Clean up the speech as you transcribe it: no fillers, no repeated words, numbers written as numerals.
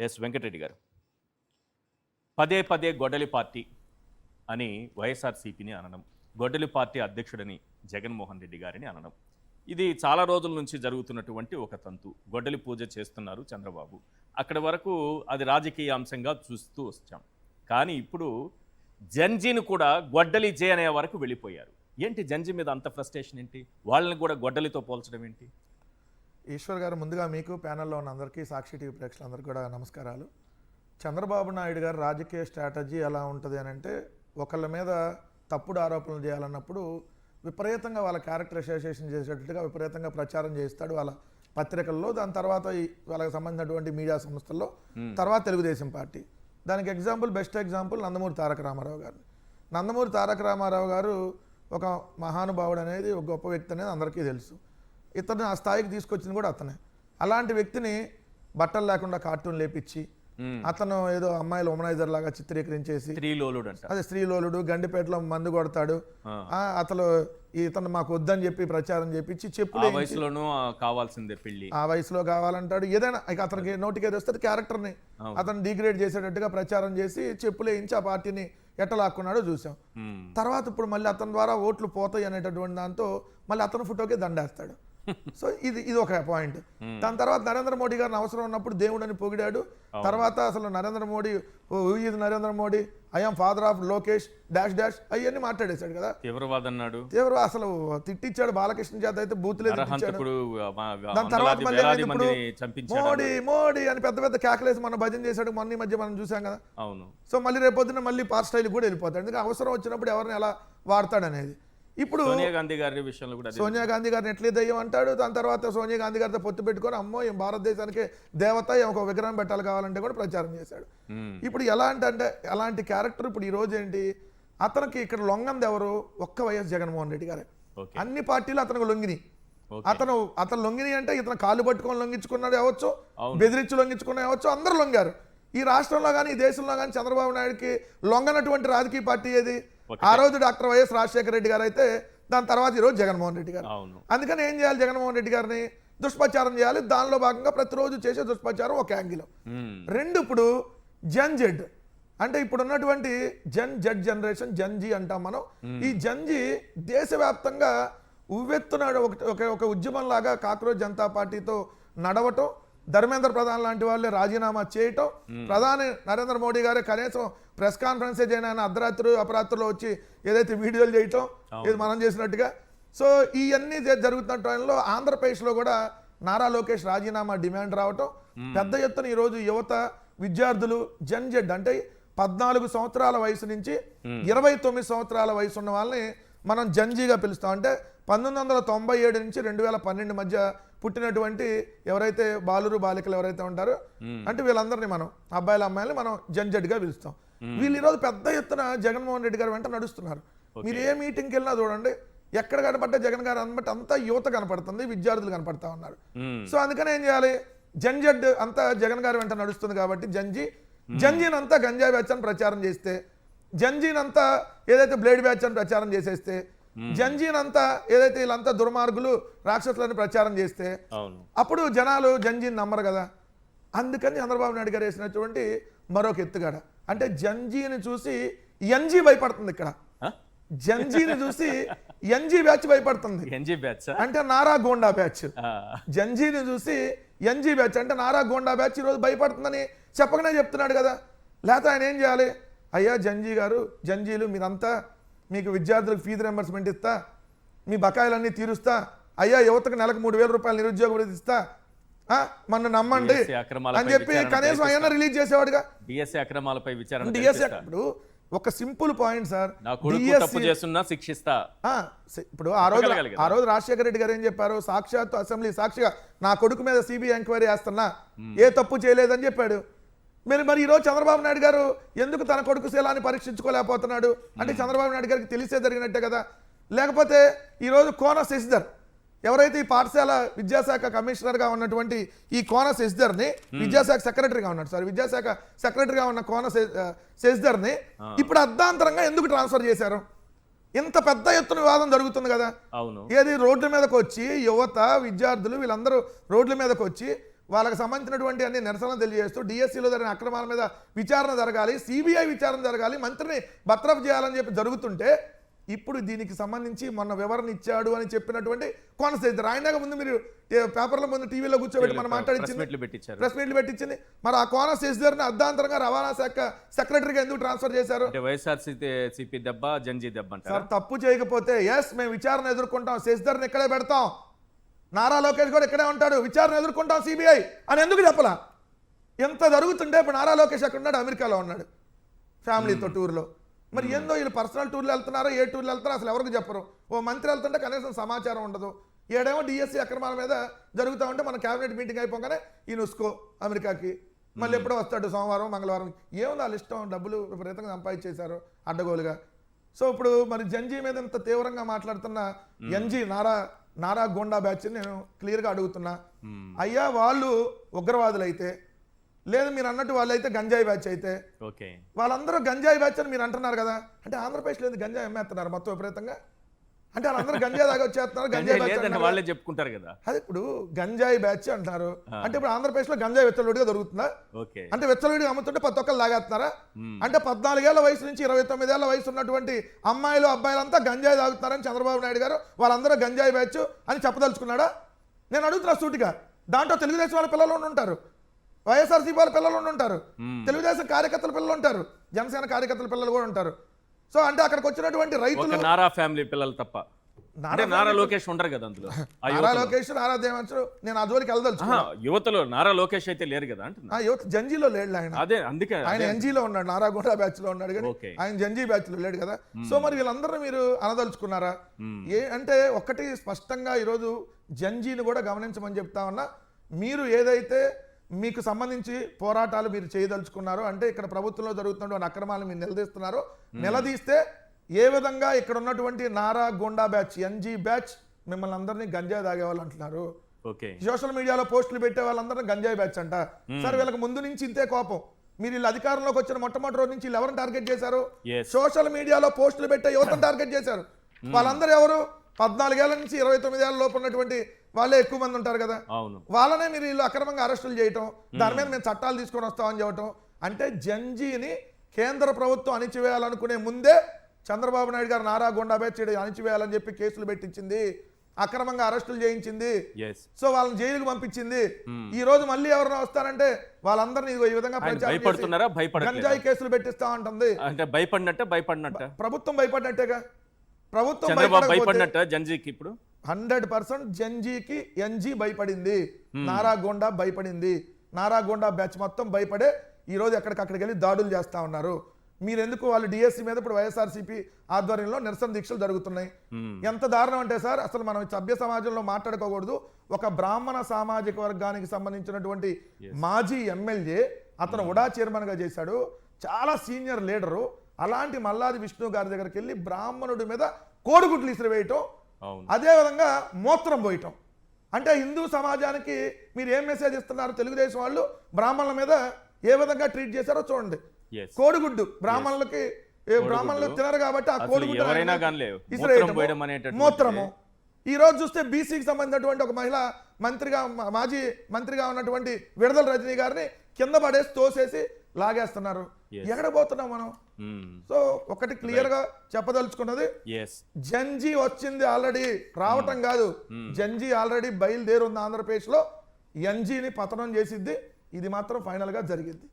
Yes Venkatareddy గారు పదే పదే గొడ్డలి పార్టీ అని వైఎస్ఆర్సీపీని అనడం, గొడ్డలి పార్టీ అధ్యక్షుడని జగన్మోహన్ రెడ్డి గారిని అనడం, ఇది చాలా రోజుల నుంచి జరుగుతున్నటువంటి ఒక తంతు. గొడ్డలి పూజ చేస్తున్నారు చంద్రబాబు. అక్కడి వరకు అది రాజకీయ అంశంగా చూస్తూ వచ్చాం. కానీ ఇప్పుడు జంజీని కూడా గొడ్డలి జే అనే వరకు వెళ్ళిపోయారు. ఏంటి జంజీ మీద అంత ఫ్రస్ట్రేషన్ ఏంటి? వాళ్ళని కూడా గొడ్డలితో పోల్చడం ఏంటి? ఈశ్వర్ గారు, ముందుగా మీకు ప్యానెల్లో ఉన్న అందరికీ, సాక్షి టీవీ ప్రేక్షకులందరికీ కూడా నమస్కారాలు. చంద్రబాబు నాయుడు గారు రాజకీయ స్ట్రాటజీ ఎలా ఉంటుంది అని అంటే, ఒకళ్ళ మీద తప్పుడు ఆరోపణలు చేయాలన్నప్పుడు విపరీతంగా వాళ్ళ క్యారెక్టర్ అసోసియేషన్ చేసేటట్టుగా విపరీతంగా ప్రచారం చేస్తాడు వాళ్ళ పత్రికల్లో. దాని తర్వాత వాళ్ళకి సంబంధించినటువంటి మీడియా సంస్థల్లో, తర్వాత తెలుగుదేశం పార్టీ. దానికి బెస్ట్ ఎగ్జాంపుల్ నందమూరి తారక రామారావు గారు. నందమూరి తారక రామారావు గారు ఒక మహానుభావుడు అనేది, ఒక గొప్ప వ్యక్తి అనేది అందరికీ తెలుసు. ఇతను ఆ స్థాయికి తీసుకొచ్చింది కూడా అతనే. అలాంటి వ్యక్తిని బట్టలు లేకుండా కార్టూన్ లేపించి, అతను ఏదో అమ్మాయిలు ఉమనైజర్ లాగా చిత్రీకరించేసి, స్త్రీలోలుడు, గండిపేటలో మందు కొడతాడు, అతను ఇతను మాకు వద్దని చెప్పి ప్రచారం చేపించి, చెప్పులు కావాల్సిందే పెళ్లి, ఆ వయసులో కావాలంటాడు. ఏదైనా ఇక అతనికి నోటికి ఏది వస్తే క్యారెక్టర్ని అతను డిగ్రేడ్ చేసేటట్టుగా ప్రచారం చేసి చెప్పులు వేయించి ఆ పార్టీని ఎట్టలాక్కున్నాడో చూసాం. తర్వాత ఇప్పుడు మళ్ళీ అతని ద్వారా ఓట్లు పోతాయి అనేటటువంటి దాంతో మళ్ళీ అతని ఫోటోకి దండేస్తాడు. సో ఇది ఒక పాయింట్. దాని తర్వాత నరేంద్ర మోడీ గారిని అవసరం ఉన్నప్పుడు దేవుడని పొగిడాడు. తర్వాత అసలు Narendra Modi I'm father of Lokesh dash dash అవన్నీ మాట్లాడేశాడు కదా. అసలు తిట్టించాడు బాలకృష్ణ చేత అయితే బూతులేదు. దాని తర్వాత మళ్ళీ ఇప్పుడు మోడీ అని పెద్ద పెద్ద కేకలేసి మన భజన చేశాడు. మొన్న మధ్య మనం చూసాం కదా. సో మళ్ళీ రేపొద్దున మళ్ళీ పార్ స్టైల్ కూడా వెళ్ళిపోతాడు. ఎందుకంటే అవసరం వచ్చినప్పుడు ఎవరిని ఎలా వాడతాడు అనేది. ఇప్పుడు సోనియా గాంధీ గారి విషయంలో కూడా సోనియా గాంధీ గారిని ఎట్లే దయ్యం అంటాడు. దాని తర్వాత సోనియా గాంధీ గారితో పొత్తు పెట్టుకొని అమ్మో ఏం భారతదేశానికి దేవత ఒక విగ్రహం పెట్టాలి కావాలంటే కూడా ప్రచారం చేశాడు. ఇప్పుడు ఎలాంటి క్యారెక్టర్ ఇప్పుడు ఈ రోజు ఏంటి, అతనికి ఇక్కడ లొంగంది ఎవరు? ఒక్క వైఎస్ జగన్మోహన్ రెడ్డి గారే. అన్ని పార్టీలు అతనికి లొంగిని. అతను లొంగిని అంటే ఇతను కాళ్ళు పట్టుకొని లొంగించుకున్నాడు అవ్వచ్చు, బెదిరించి లొంగించుకున్నా అవ్వచ్చు, అందరూ లొంగారు. ఈ రాష్ట్రంలో కానీ ఈ దేశంలో కానీ చంద్రబాబు నాయుడుకి లొంగనటువంటి రాజకీయ పార్టీ ఏది? ఆ రోజు డాక్టర్ వైఎస్ రాజశేఖర రెడ్డి గారు అయితే, దాని తర్వాత ఈరోజు జగన్మోహన్ రెడ్డి గారు. అందుకని ఏం చేయాలి? జగన్మోహన్ రెడ్డి గారిని దుష్ప్రచారం చేయాలి. దానిలో భాగంగా ప్రతిరోజు చేసే దుష్ప్రచారం ఒక యాంగిల్. రెండు, ఇప్పుడు జెడ్ అంటే ఇప్పుడు ఉన్నటువంటి జెడ్ జనరేషన్, జంజీ అంటాం మనం. ఈ జంజీ దేశవ్యాప్తంగా ఉవ్వెత్తున ఒక ఉద్యమం లాగా కాక్రోచ్ జనతా పార్టీతో నడవటం, ధర్మేంద్ర ప్రధాన్ లాంటి వాళ్ళే రాజీనామా చేయటం, ప్రధాని నరేంద్ర మోడీ గారే కనీసం ప్రెస్ కాన్ఫరెన్స్ చేయని అర్ధరాత్రి అపరాత్రులు వచ్చి ఏదైతే వీడియోలు చేయటం, ఇది మనం చేసినట్టుగా. సో ఇవన్నీ జరుగుతున్న టైంలో ఆంధ్రప్రదేశ్లో కూడా నారా లోకేష్ రాజీనామా డిమాండ్ రావటం, పెద్ద ఎత్తున ఈరోజు యువత, విద్యార్థులు జెడ్ అంటే 14 సంవత్సరాల వయసు నుంచి 29 సంవత్సరాల వయసు ఉన్న వాళ్ళని మనం జంజీగా పిలుస్తాం. అంటే 1997 నుంచి 2012 మధ్య పుట్టినటువంటి ఎవరైతే బాలురు బాలికలు ఎవరైతే ఉంటారో, అంటే వీళ్ళందరినీ మనం అబ్బాయిల అమ్మాయిలని మనం జెడ్గా పిలుస్తాం. వీళ్ళు ఈరోజు పెద్ద ఎత్తున జగన్మోహన్ రెడ్డి గారు వెంట నడుస్తున్నారు. మీరు ఏ మీటింగ్కి వెళ్ళినా చూడండి, ఎక్కడ కనపడ్డా జగన్ గారు అనమాట అంతా యువత కనపడుతుంది, విద్యార్థులు కనపడతా ఉన్నారు. సో అందుకని ఏం చేయాలి? జెడ్ అంతా జగన్ గారి వెంట నడుస్తుంది కాబట్టి జంజీని అంతా గంజాయి బ్యాచ్ అని ప్రచారం చేస్తే, జంజీని అంతా ఏదైతే బ్లేడ్ బ్యాచ్ అని ప్రచారం చేసేస్తే, జంజీని అంతా ఏదైతే వీళ్ళంతా దుర్మార్గులు రాక్షసులని ప్రచారం చేస్తే, అప్పుడు జనాలు జంజీని నమ్మరు కదా. అందుకని చంద్రబాబు నాయుడు గారు వేసినటువంటి మరొక ఎత్తుగడ, అంటే జంజీని చూసి ఎన్జీ భయపడుతుంది. ఇక్కడ జంజీని చూసి ఎన్జీ బ్యాచ్ భయపడుతుంది. అంటే నారా గోండా బ్యాచ్. జంజీని చూసి ఎన్జీ బ్యాచ్ అంటే నారా గోండా బ్యాచ్ ఈరోజు భయపడుతుందని చెప్పకనే చెప్తున్నాడు కదా. లేకపోతే ఆయన ఏం చేయాలి? అయ్యా జంజీలు మీరంతా, మీకు విద్యార్థులకు ఫీజు రింబర్స్మెంట్ ఇస్తా, మీ బకాయిలన్నీ తీరుస్తా, అయ్యా యువతకు నెలకు 3,000 రూపాయలు నిరుద్యోగ వృత్తి ఇస్తా, మన నమ్మండి అని చెప్పి కనీసం ఆయన రిలీజ్ చేసేవాడుగా. డిఎస్సీ అక్రమాలపై విచారణ. ఇప్పుడు ఒక సింపుల్ పాయింట్ సార్, ఇప్పుడు ఆ రోజు రాజశేఖర రెడ్డి గారు ఏం చెప్పారు? సాక్షాత్తు అసెంబ్లీ సాక్షిగా నా కొడుకు మీద సిబిఐ ఎంక్వైరీ చేస్తున్నా, ఏ తప్పు చేయలేదని చెప్పాడు. మరి ఈరోజు చంద్రబాబు నాయుడు గారు ఎందుకు తన కొడుకు శీలాన్ని పరీక్షించుకోలేకపోతున్నాడు? అంటే చంద్రబాబు నాయుడు గారికి తెలిసే జరిగినట్టే కదా. లేకపోతే ఈరోజు కోన శశిధర్, ఎవరైతే ఈ పాఠశాల విద్యాశాఖ కమిషనర్గా ఉన్నటువంటి ఈ కోన శశిధర్ని, విద్యాశాఖ సెక్రటరీగా ఉన్న కోన శశిధర్ని ఇప్పుడు అర్ధాంతరంగా ఎందుకు ట్రాన్స్ఫర్ చేశారు? ఇంత పెద్ద ఎత్తున వివాదం జరుగుతుంది కదా. ఏది రోడ్ల మీదకి వచ్చి యువత, విద్యార్థులు వీళ్ళందరూ రోడ్ల మీదకి వచ్చి వాళ్ళకి సంబంధించినటువంటి అన్ని నిరసనలు తెలియజేస్తూ డిఎస్సీలో జరిగిన అక్రమాల మీద విచారణ జరగాలి, సిబిఐ విచారణ జరగాలి, మంత్రిని బర్తరఫ్ చేయాలని చెప్పి జరుగుతుంటే ఇప్పుడు దీనికి సంబంధించి మొన్న వివరణ ఇచ్చాడు అని చెప్పినటువంటి కొనసాగుతారు. ఆయనగా ముందు మీరు పేపర్ల ముందు టీవీలో కూర్చోబెట్టి మనం మాట్లాడించింది ప్రెస్ మీట్లు పెట్టించింది. మరి ఆ కోన శశిధర్ని అర్ధాంతరంగా రవాణా శాఖ సెక్రటరీగా ఎందుకు ట్రాన్స్ఫర్ చేశారు? వైఎస్ఆర్సీపీ దెబ్బ, జంజీ దెబ్బ సార్ తప్పు చేయకపోతే ఎస్ మేము విచారణ ఎదుర్కొంటాం, శశిధర్ని ఇక్కడే పెడతాం, నారా లోకేష్ కూడా ఇక్కడే ఉంటాడు, విచారణ ఎదుర్కొంటాం సిబిఐ అని ఎందుకు చెప్పలా? ఎంత జరుగుతుంటే ఇప్పుడు నారా లోకేష్ అక్కడ ఉన్నాడు, అమెరికాలో ఉన్నాడు ఫ్యామిలీతో టూర్లో. మరి ఏందో వీళ్ళు పర్సనల్ టూర్లు వెళ్తున్నారో ఏ టూర్లు వెళ్తారో అసలు ఎవరికి చెప్పరు. ఓ మంత్రి వెళ్తుంటే కనీసం సమాచారం ఉండదు. ఏడేమో డిఎస్సీ అక్రమాల మీద జరుగుతూ ఉంటే మన క్యాబినెట్ మీటింగ్ అయిపోగానే ఈ నుసుకో అమెరికాకి, మళ్ళీ ఎప్పుడో వస్తాడు సోమవారం మంగళవారం. ఏముంది వాళ్ళ ఇష్టం, డబ్బులు విపరీతంగా సంపాదించేశారు అడ్డగోలుగా. సో ఇప్పుడు మరి జంజీ మీద ఇంత తీవ్రంగా మాట్లాడుతున్న ఎన్జీ నారా గోండా బ్యాచ్ నేను క్లియర్గా అడుగుతున్నా, అయ్యా వాళ్ళు ఉగ్రవాదులు అయితే, లేదు మీరు అన్నట్టు వాళ్ళు అయితే గంజాయి బ్యాచ్ అయితే, వాళ్ళందరూ గంజాయి బ్యాచ్ అని మీరు అంటున్నారు కదా, అంటే ఆంధ్రప్రదేశ్లో గంజాయి అమ్మేస్తున్నారు మొత్తం విపరీతంగా, అంటే వాళ్ళందరూ గంజాయి దాకా వచ్చేస్తున్నారు, గంజాయి బ్యాచ్ వాళ్ళే చెప్పుకుంటారు కదా. అది ఇప్పుడు గంజాయి బ్యాచ్ అంటారు, అంటే ఇప్పుడు ఆంధ్రప్రదేశ్లో గంజాయి వెచ్చలవిడిగా దొరుకుతుందా? అంటే వెచ్చలవిడిగా అమ్ముతుంటే ప్రతి ఒక్కరు లాగేస్తున్నారా? అంటే 14 ఏళ్ల వయసు నుంచి 29 ఏళ్ల వయసు ఉన్నటువంటి అమ్మాయిలు అబ్బాయిలంతా గంజాయి తాగుతున్నారని చంద్రబాబు నాయుడు గారు వాళ్ళందరూ గంజాయి బ్యాచ్ అని చెప్పదలుచుకున్నాడా? నేను అడుగుతున్నా సూటిగా. దాంట్లో తెలుగుదేశం వాళ్ళ పిల్లలు ఉంటారు, వైఎస్ఆర్సీపీ వాళ్ళ పిల్లలు ఉంటారు, తెలుగుదేశం కార్యకర్తల పిల్లలు ఉంటారు, జనసేన కార్యకర్తల పిల్లలు కూడా ఉంటారు. సో అంటే అక్కడికి వచ్చినటువంటి రైతులు నారా ఫ్యామిలీ పిల్లలు తప్ప నారా లోకేష్ ఉండరు కదా అందులో. నారా లోకేష్, నారా దేవంశు, నేను ఆ జోలికి వెళ్ళదలుచుకున్నా. యువతలో నారా లోకేష్ అయితే లేరు కదా అంటున్నా. యువత జంజీలో లేడు ఆయన, అదే అందుకే ఆయన ఎన్జీలో ఉన్నాడు, నారా గోండా బ్యాచ్ లో ఉన్నాడు కానీ ఆయన జంజీ బ్యాచ్ లో లేడు కదా. సో మరి వీళ్ళందరూ మీరు అనదలుచుకున్నారా? అంటే ఒక్కటి స్పష్టంగా ఈరోజు జంజీని కూడా గమనించమని చెప్తా ఉన్నా. మీరు ఏదైతే మీకు సంబంధించి పోరాటాలు మీరు చేయదలుచుకున్నారో, అంటే ఇక్కడ ప్రభుత్వంలో జరుగుతున్నటువంటి అక్రమాలు మీరు నిలదీస్తున్నారో, నిలదీస్తే ఏ విధంగా ఇక్కడ ఉన్నటువంటి Nara Gonda batch, NG batch మిమ్మల్ని అందరినీ గంజాయి తాగేవాళ్ళు అంటున్నారు. సోషల్ మీడియాలో పోస్టులు పెట్టే వాళ్ళందరినీ గంజాయి బ్యాచ్ అంట. సరే వీళ్ళకి ముందు నుంచి ఇంతే కోపం. మీరు వీళ్ళు అధికారంలోకి వచ్చిన మొట్టమొదటి రోజు నుంచి వీళ్ళు ఎవరిని టార్గెట్ చేశారు? సోషల్ మీడియాలో పోస్టులు పెట్టే యువతను టార్గెట్ చేశారు. వాళ్ళందరూ ఎవరు? 14 ఏళ్ల నుంచి 29 ఏళ్ల లోపు ఉన్నటువంటి వాళ్ళే ఎక్కువ మంది ఉంటారు కదా, వాళ్ళనే మీరు వీళ్ళు అక్రమంగా అరెస్టులు చేయటం, దాని మీద మేము చట్టాలు తీసుకొని వస్తామని చెప్పటం. అంటే జంజీని కేంద్ర ప్రభుత్వం అణిచివేయాలనుకునే ముందే చంద్రబాబు నాయుడు గారు నారా గోండా బ్యాచ్ అణిచివేయాలని చెప్పి కేసులు పెట్టించింది, అక్రమంగా అరెస్టులు చేయించింది, సో వాళ్ళని జైలుకు పంపించింది. ఈ రోజు మళ్ళీ ఎవరైనా వస్తారంటే వాళ్ళందరినీ ఈ విధంగా గంజాయి కేసులు పెట్టిస్తా ఉంటుంది. అంటే భయపడినట్ట ప్రభుత్వం భయపడినట్టేగా. ప్రభుత్వం భయపడినట్ట జంజీకి ఇప్పుడు 100% జంజీకి ఎన్జీ భయపడింది, నారా గోండా భయపడింది, నారా గోండా బ్యాచ్ మొత్తం భయపడే ఈ రోజు ఎక్కడికక్కడికి వెళ్ళి దాడులు చేస్తా ఉన్నారు. మీరెందుకు వాళ్ళు డిఎస్సీ మీద ఇప్పుడు వైఎస్ఆర్సీపీ ఆధ్వర్యంలో నిరసన దీక్షలు జరుగుతున్నాయి. ఎంత దారుణం అంటే సార్, అసలు మనం సభ్య సమాజంలో మాట్లాడుకోకూడదు. ఒక బ్రాహ్మణ సామాజిక వర్గానికి సంబంధించినటువంటి మాజీ ఎమ్మెల్యే, అతను ఉడా చైర్మన్ గా చేశాడు, చాలా సీనియర్ లీడరు. అలాంటి మల్లాది విష్ణు గారి దగ్గరికి వెళ్ళి బ్రాహ్మణుడి మీద కోడిగుడ్లు ఇసిరివేయటం, అదేవిధంగా మూత్రం పోయటం. అంటే హిందూ సమాజానికి మీరు ఏం మెసేజ్ ఇస్తున్నారు? తెలుగుదేశం వాళ్ళు బ్రాహ్మణుల మీద ఏ విధంగా ట్రీట్ చేశారో చూడండి. కోడిగుడ్డు బ్రాహ్మణులకి, బ్రాహ్మణులు తినరు కాబట్టి ఆ కోడిగుడ్డు మూత్రము. ఈ రోజు చూస్తే బీసీకి సంబంధించినటువంటి ఒక మహిళ మంత్రిగా, మాజీ మంత్రిగా ఉన్నటువంటి విడుదల రజనీ గారిని కింద పడేసి తోసేసి లాగేస్తున్నారు. ఎక్కడ పోతున్నాం మనం? సో ఒకటి క్లియర్ గా చెప్పదలుచుకున్నది, జంజీ వచ్చింది ఆల్రెడీ, రావటం కాదు, జంజీ ఆల్రెడీ బయలుదేరుంది ఆంధ్రప్రదేశ్ లో. ఎన్జీని పతనం చేసిద్ది, ఇది మాత్రం ఫైనల్ గా జరిగింది.